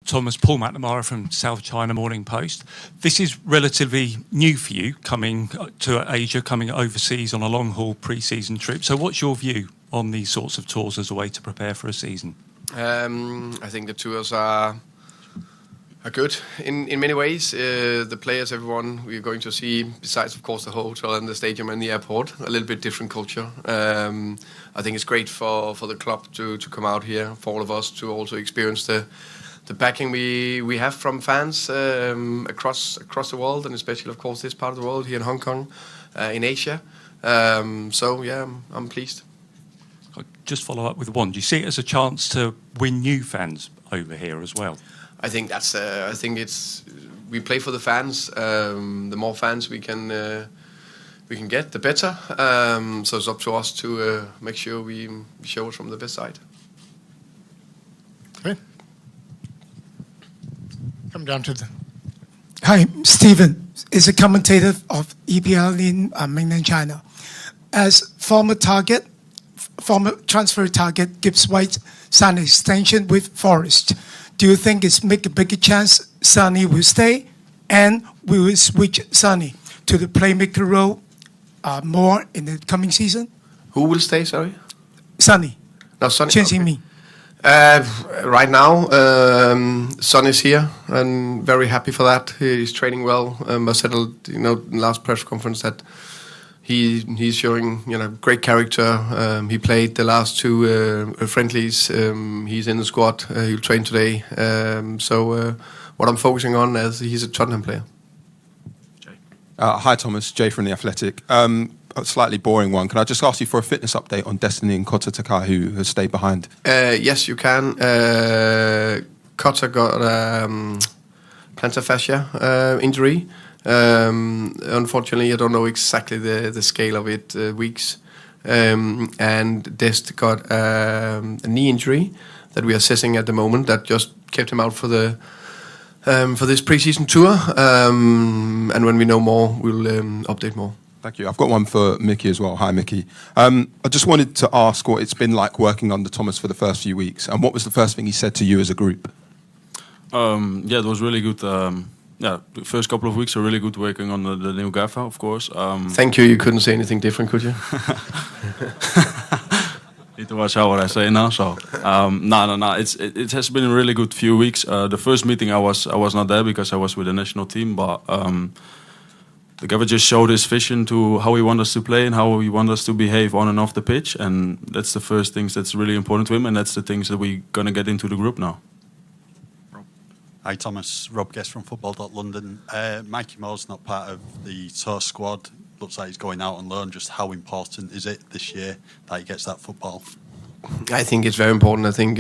Thomas, Paul McNamara from South China Morning Post. This is relatively new for you, coming to Asia, coming overseas on a long-haul pre-season trip. So what's your view on these sorts of tours as a way to prepare for a season? I think the tours are good in many ways. The players, everyone we're going to see, besides of course the hotel and the stadium and the airport, a little bit different culture. I think it's great for the club to come out here, for all of us to also experience the backing we have from fans across the world, and especially of course this part of the world here in Hong Kong, in Asia. So yeah, I'm pleased. I'll just follow up with one. Do you see it as a chance to win new fans over here as well? I think that's. I think it's. We play for the fans. The more fans we can get, the better. So it's up to us to make sure we show it from the best side. Okay. Come down to the. Hi, Stephen is a commentator of EPL in mainland China. As former transfer target, Gibbs White signed an extension with Forest. Do you think it's make a bigger chance Sonny will stay, and we will switch Sonny to the playmaker role more in the coming season? Who will stay? Sorry, Sonny. No, Sonny. Changing okay. me. Right now, Son is here, and very happy for that. He's training well. I said, in the last press conference that he's showing, great character. He played the last two friendlies. He's in the squad. He'll train today. So what I'm focusing on is he's a Tottenham player. Jay. Hi, Thomas. Jay from The Athletic. A slightly boring one. Can I just ask you for a fitness update on Destiny and Kota Takai, who has stayed behind? Yes, you can. Kota got plantar fascia injury. Unfortunately, I don't know exactly the scale of it, weeks. And Dest got a knee injury that we are assessing at the moment that just kept him out for this preseason tour. And when we know more, we'll update more. Thank you. I've got one for Micky as well. Hi, Micky. I just wanted to ask what it's been like working under Thomas for the first few weeks, and what was the first thing he said to you as a group? Yeah, it was really good. The first couple of weeks were really good working on the new gaffer, of course. Thank you. You couldn't say anything different, could you? Need to watch out what I say now. So no. It has been a really good few weeks. The first meeting I was not there because I was with the national team, but the gaffer just showed his vision to how he wants us to play and how he wants us to behave on and off the pitch, and that's the first things that's really important to him, and that's the things that we're gonna get into the group now. Hi Thomas, Rob Guest from Football.London. Mikey Moore's not part of the tour squad. Looks like he's going out on loan. Just how important is it this year that he gets that football? I think it's very important. I think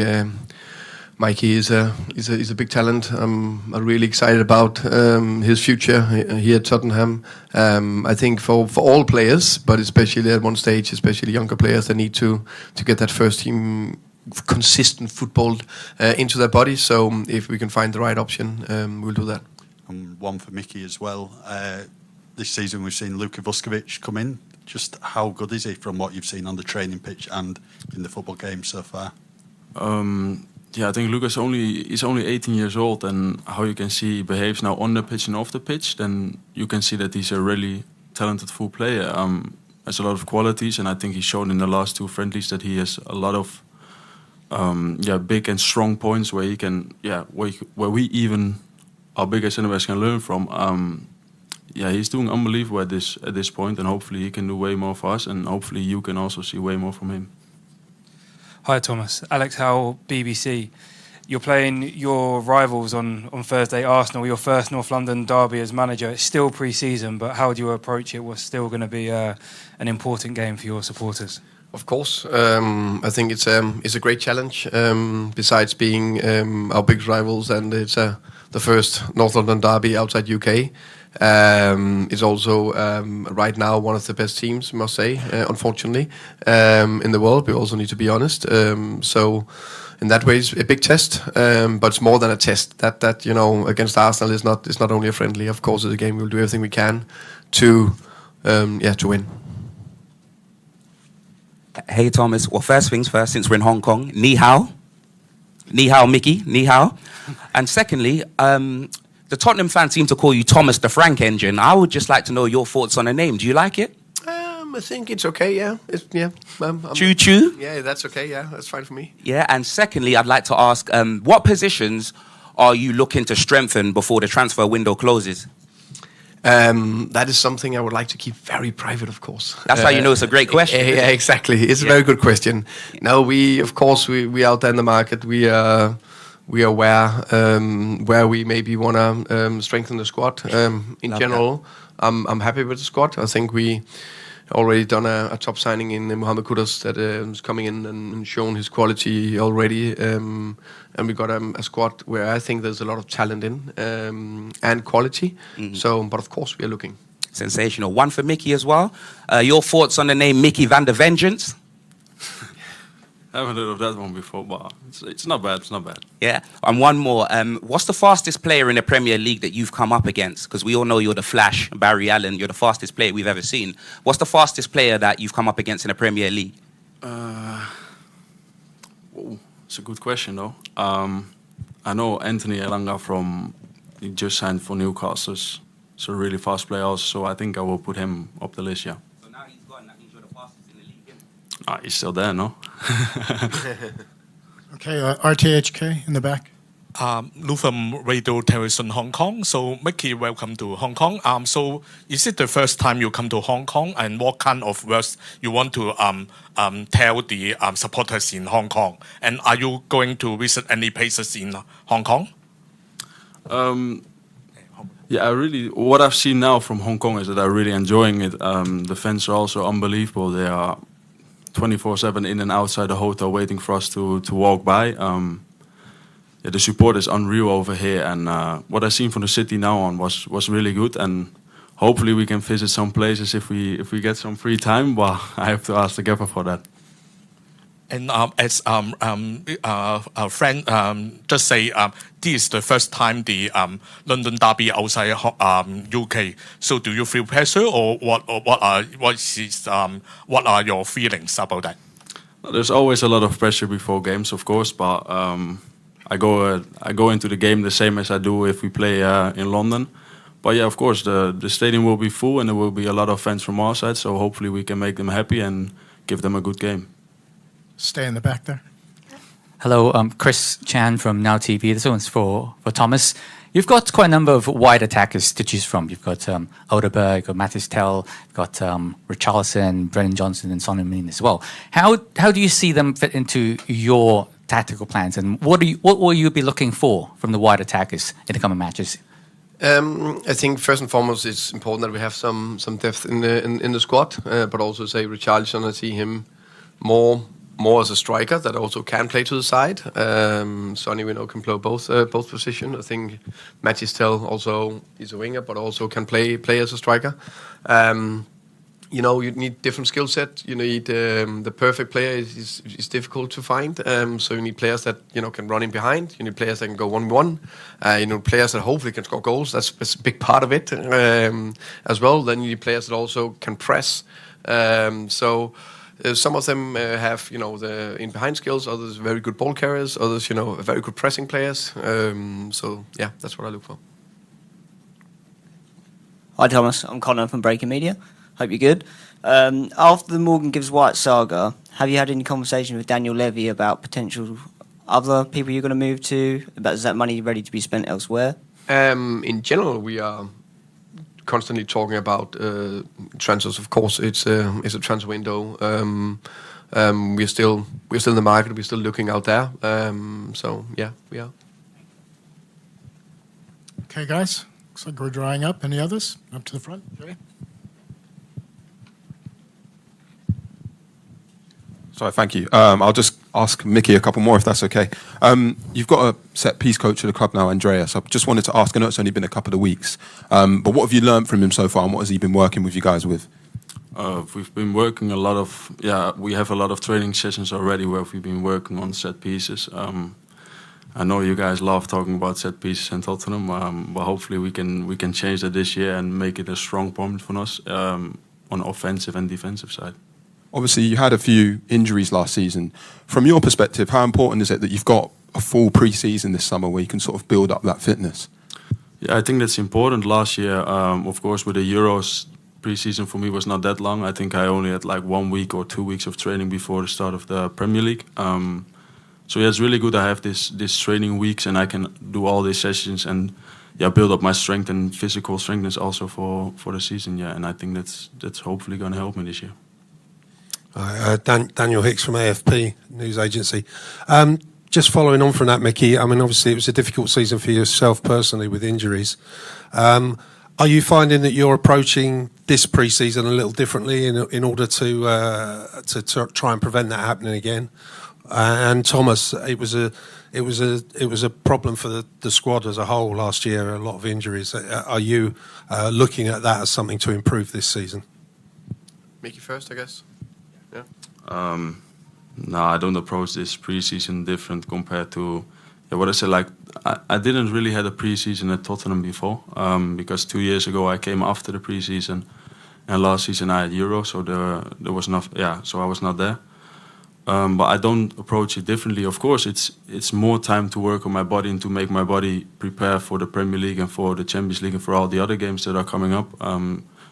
Mikey is a big talent. I'm really excited about his future here at Tottenham. I think for all players, but especially at one stage, especially younger players, they need to get that first team consistent football into their body. So if we can find the right option, we'll do that. And one for Micky as well. This season we've seen Luka Vuskovic come in. Just how good is he from what you've seen on the training pitch and in the football game so far? Yeah, I think Luka's only 18 years old, and how you can see he behaves now on the pitch and off the pitch, then you can see that he's a really talented full player. Has a lot of qualities, and I think he's shown in the last two friendlies that he has a lot of big and strong points where he can, where we even our biggest centre-backs can learn from. He's doing unbelievable at this point, and hopefully he can do way more for us, and hopefully you can also see way more from him. Hi Thomas, Alex Howell, BBC. You're playing your rivals on Thursday, Arsenal, your first North London derby as manager. It's still pre-season, but how do you approach it? What's still going to be an important game for your supporters? Of course, I think it's a great challenge. Besides being our big rivals, and it's the first North London derby outside UK. It's also right now one of the best teams, I must say, unfortunately, in the world. We also need to be honest. So in that way, it's a big test, but it's more than a test. That against Arsenal is not only a friendly. Of course, it's a game. We'll do everything we can to win. Hey Thomas. Well, first things first. Since we're in Hong Kong, ni hao. Ni hao, Micky. Ni hao. And secondly, the Tottenham fans seem to call you Thomas the Frank Engine. I would just like to know your thoughts on the name. Do you like it? I think it's okay. Yeah, Choo choo. Yeah, that's okay. Yeah, that's fine for me. Yeah. And secondly, I'd like to ask, what positions are you looking to strengthen before the transfer window closes? That is something I would like to keep very private, of course. That's how you know it's a great question. Yeah, exactly. It's a very good question. No, we out there in the market. We are aware where we maybe want to strengthen the squad. In general, I'm happy with the squad. I think we already done a top signing in Mohamed Kudus that is coming in and shown his quality already. And we got a squad where I think there's a lot of talent in and quality. So, but of course, we are looking. Sensational. One for Micky as well. Your thoughts on the name Micky van der Vengeance? I haven't heard of that one before, but it's not bad. It's not bad. Yeah. And one more. What's the fastest player in the Premier League that you've come up against? Because we all know you're the Flash, Barry Allen. You're the fastest player we've ever seen. What's the fastest player that you've come up against in the Premier League? It's a good question, though. I know Anthony Elanga he just signed for Newcastle. He's a really fast player also, so I think I will put him up the list, yeah. So now he's gone. That means you're the fastest in the league, isn't it? He's still there, no? Okay, RTHK in the back. Lou from Radio Television Hong Kong. So, Micky, welcome to Hong Kong. So, is it the first time you come to Hong Kong, and what kind of words you want to tell the supporters in Hong Kong? And are you going to visit any places in Hong Kong? Yeah, what I've seen now from Hong Kong is that I'm really enjoying it. The fans are also unbelievable. They are 24/7 in and outside the hotel waiting for us to walk by. The support is unreal over here, and what I've seen from the city now on was really good. And hopefully we can visit some places if we get some free time. But I have to ask the gaffer for that. And as a friend just say, this is the first time the London derby outside UK. So do you feel pressure, or what are your feelings about that? There's always a lot of pressure before games, of course, but I go into the game the same as I do if we play in London. But yeah, of course, the stadium will be full and there will be a lot of fans from our side. So hopefully we can make them happy and give them a good game. Stay in the back there. Hello, Chris Chan from Now TV. This one's for Thomas. You've got quite a number of wide attackers to choose from. You've got Odeberg, you've got Mathis Tel, you've got Richarlison, Brennan Johnson, and Son Heung-min as well. How do you see them fit into your tactical plans, and what will you be looking for from the wide attackers in the coming matches? I think first and foremost it's important that we have some depth in the squad, but also say Richarlison, I see him more as a striker that also can play to the side. Sonny, we know, can play both positions. I think Mathis Tel also is a winger, but also can play as a striker. You need different skill set. You need the perfect player is difficult to find. So you need players that can run in behind. You need players that can go 1v1. Players that hopefully can score goals. That's a big part of it as well. Then you need players that also can press. Some of them have the in behind skills. Others very good ball carriers. Others very good pressing players. So yeah, that's what I look for. Hi Thomas, I'm Connor from Breaking Media. Hope you're good. After the Morgan Gibbs White saga, have you had any conversation with Daniel Levy about potential other people you're going to move to? Is that money ready to be spent elsewhere? In general, we are constantly talking about transfers. Of course, it's a transfer window. We're still in the market. We're still looking out there. So yeah, we are. Okay, guys. Looks like we're drying up. Any others? Up to the front. Jerry? Sorry, thank you. I'll just ask Micky a couple more, if that's okay. You've got a set-piece coach at the club now, Andreas. I just wanted to ask, I know it's only been a couple of weeks, but what have you learned from him so far, and what has he been working with you guys with? We've been working we have a lot of training sessions already where we've been working on set pieces. I know you guys love talking about set pieces in Tottenham, but hopefully we can change that this year and make it a strong point for us on offensive and defensive side. Obviously, you had a few injuries last season. From your perspective, how important is it that you've got a full pre-season this summer where you can sort of build up that fitness? Yeah, I think that's important. Last year, of course, with the Euros, pre-season for me was not that long. I think I only had like 1 week or 2 weeks of training before the start of the Premier League. So yeah, it's really good I have this training weeks and I can do all these sessions and build up my strength and physical strengthness also for the season. Yeah, and I think that's hopefully going to help me this year. Daniel Hicks from AFP News Agency. Just following on from that, Micky, I mean, obviously it was a difficult season for yourself personally with injuries. Are you finding that you're approaching this pre-season a little differently in order to try and prevent that happening again? And Thomas, it was a problem for the squad as a whole last year. A lot of injuries. Are you looking at that as something to improve this season? Micky first, I guess. Yeah. No, I don't approach this preseason different compared to what I said. Like I didn't really had a preseason at Tottenham before because 2 years ago I came after the preseason, and last season I had Euro, so there was not. Yeah, so I was not there. But I don't approach it differently. Of course, it's more time to work on my body and to make my body prepare for the Premier League and for the Champions League and for all the other games that are coming up.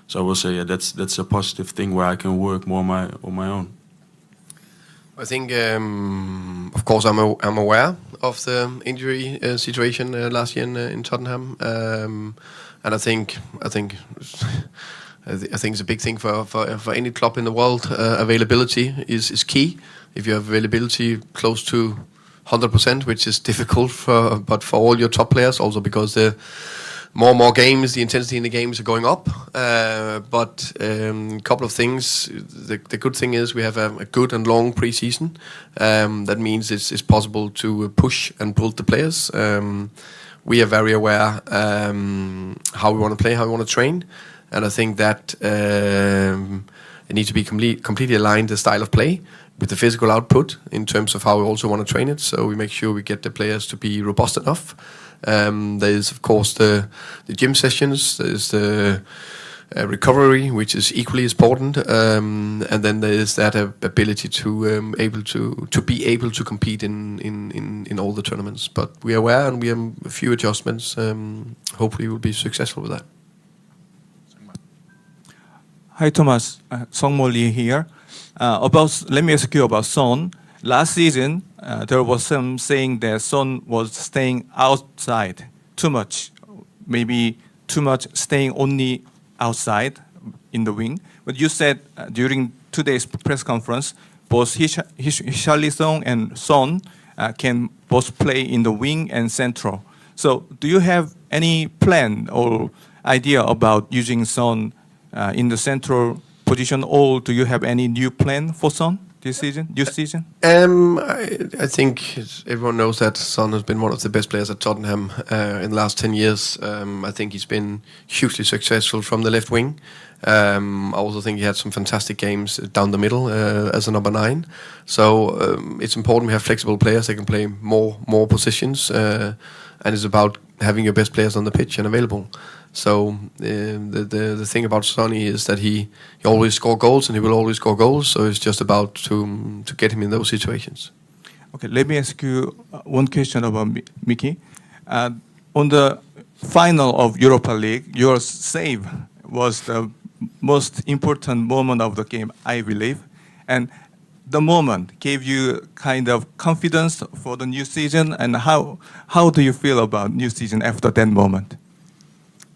So I will say that's a positive thing where I can work more on my own. I think, of course, I'm aware of the injury situation last year in Tottenham, and I think it's a big thing for any club in the world. Availability is key. If you have availability close to 100%, which is difficult but for all your top players, also because the more and more games, the intensity in the games are going up. But a couple of things. The good thing is we have a good and long preseason. That means it's possible to push and pull the players. We are very aware how we want to play, how we want to train. And I think that it needs to be completely aligned, the style of play, with the physical output in terms of how we also want to train it. So we make sure we get the players to be robust enough. There is, of course, the gym sessions. There's the recovery, which is equally important, and then there is that ability to be able to compete in all the tournaments. But we are aware, and we have a few adjustments. Hopefully, we'll be successful with that. Hi, Thomas. Songmo Lee here. Let me ask you about Son. Last season, there was some saying that Son was staying outside too much, maybe too much staying only outside in the wing. But you said during today's press conference, both Richarlison and Son can both play in the wing and central. So do you have any plan or idea about using Son in the central position, or do you have any new plan for Son this season? I think everyone knows that Son has been one of the best players at Tottenham in the last 10 years. I think he's been hugely successful from the left wing. I also think he had some fantastic games down the middle as a number 9. So it's important we have flexible players that can play more positions, and it's about having your best players on the pitch and available. So the thing about Sonny is that he always score goals, and he will always score goals. So it's just about to get him in those situations. Okay, let me ask you one question about Micky. On the final of Europa League, your save was the most important moment of the game, I believe, and the moment gave you kind of confidence for the new season. And how do you feel about new season after that moment?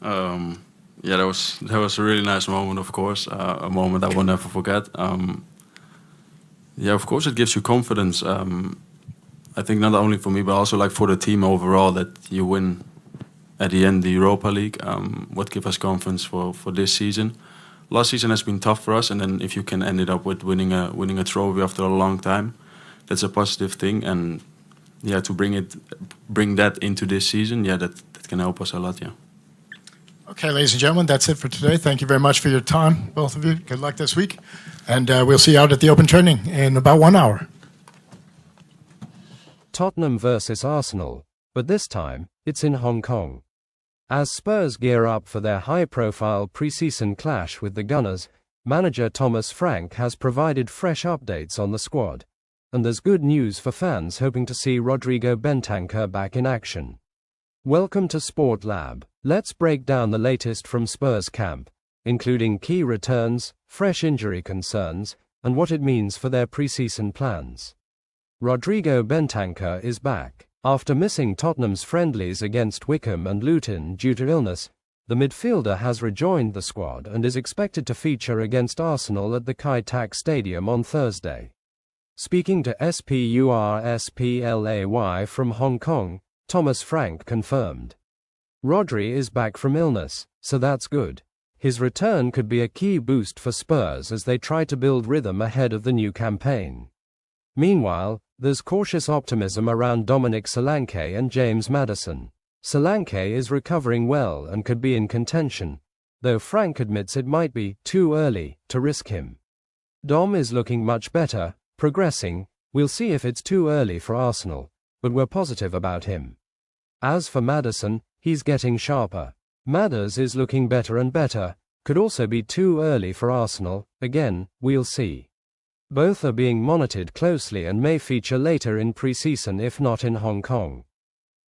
That was a really nice moment, of course, a moment I will never forget. Of course it gives you confidence. I think not only for me, but also like for the team overall, that you win at the end the Europa League. What gives us confidence for this season? Last season has been tough for us, and then if you can end it up with winning a trophy after a long time, that's a positive thing. And to bring that into this season, that can help us a lot. Yeah. Okay, ladies and gentlemen, that's it for today. Thank you very much for your time, both of you. Good luck this week. And we'll see you out at the open training in about 1 hour. Tottenham versus Arsenal, but this time, it's in Hong Kong. As Spurs gear up for their high-profile pre-season clash with the Gunners, manager Thomas Frank has provided fresh updates on the squad. and there's good news for fans hoping to see Rodrigo Bentancur back in action. Welcome to Sport Lab. Let's break down the latest from Spurs camp, including key returns, fresh injury concerns, and what it means for their preseason plans. Rodrigo Bentancur is back. After missing Tottenham's friendlies against Wycombe and Luton due to illness, the midfielder has rejoined the squad and is expected to feature against Arsenal at the Kai Tak Stadium on Thursday. Speaking to SPURSPLAY from Hong Kong, Thomas Frank confirmed. Rodri is back from illness, so that's good. His return could be a key boost for Spurs as they try to build rhythm ahead of the new campaign. Meanwhile, there's cautious optimism around Dominic Solanke and James Maddison. Solanke is recovering well and could be in contention, though Frank admits it might be too early to risk him. Dom is looking much better, progressing. We'll see if it's too early for Arsenal, but we're positive about him. As for Maddison, he's getting sharper. Madders is looking better and better, could also be too early for Arsenal, again, we'll see. Both are being monitored closely and may feature later in pre-season if not in Hong Kong.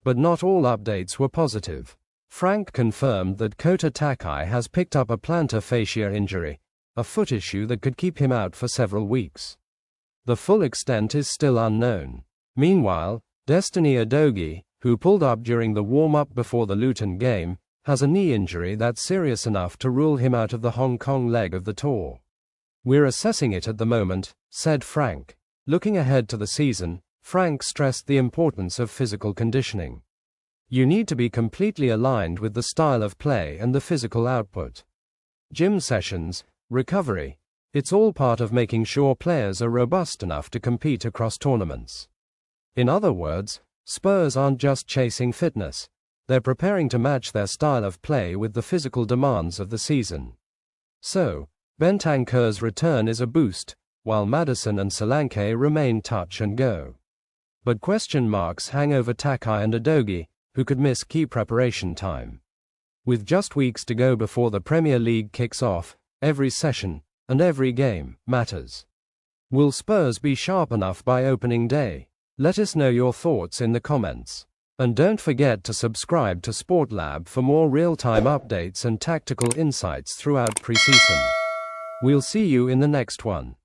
But not all updates were positive. Frank confirmed that Kota Takai has picked up a plantar fascia injury, a foot issue that could keep him out for several weeks. The full extent is still unknown. Meanwhile, Destiny Udogie, who pulled up during the warm-up before the Luton game, has a knee injury that's serious enough to rule him out of the Hong Kong leg of the tour. We're assessing it at the moment, said Frank. Looking ahead to the season, Frank stressed the importance of physical conditioning. You need to be completely aligned with the style of play and the physical output. Gym sessions, recovery, it's all part of making sure players are robust enough to compete across tournaments. In other words, Spurs aren't just chasing fitness, they're preparing to match their style of play with the physical demands of the season. So, Bentancur's return is a boost, while Maddison and Solanke remain touch and go. But question marks hang over Takai and Udogie, who could miss key preparation time. With just weeks to go before the Premier League kicks off, every session and every game matters. Will Spurs be sharp enough by opening day? Let us know your thoughts in the comments. And don't forget to subscribe to Sport Lab for more real-time updates and tactical insights throughout pre-season. We'll see you in the next one.